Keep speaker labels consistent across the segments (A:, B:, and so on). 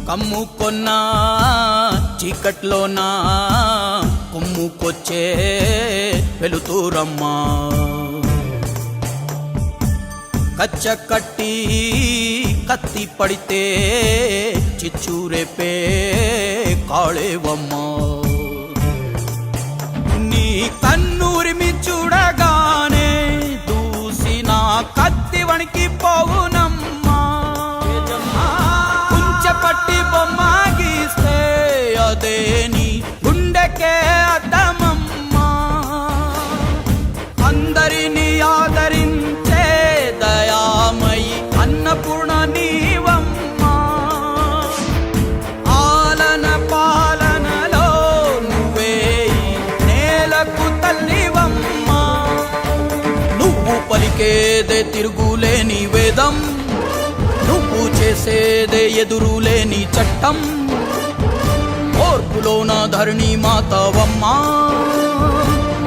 A: కమ్ముకొన్నా చీకట్లోనా కుమ్ముకొచ్చే వెలుతురమ్మా కచ్చ కట్టి కత్తి పడితే చిచ్చురేపే కాళేవమ్మా నీ కన్నూరిమి చూడగానే దూసిన కత్తి వణికి పోవునమ్మా కుంచెపట్టి బొమ్మ గీస్తే అదే నీ గుండెకే అద్దమమ్మా అందరినీ ఆదరించే దయామయి అన్నపూర్ణ నీవమ్మా ఆలన పాలనలో నువ్వే నేలకు తల్లివమ్మా నువ్వు పలికేదే తిరుగులేని వేదం నువ్వు చేసేదే ఎదురులేని చట్టం ఓర్పులోన ధరణి మాతవమ్మా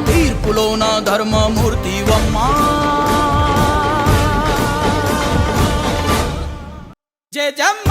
A: తీర్పులోన ధర్మమూర్తివమ్మా జయ జమ్మ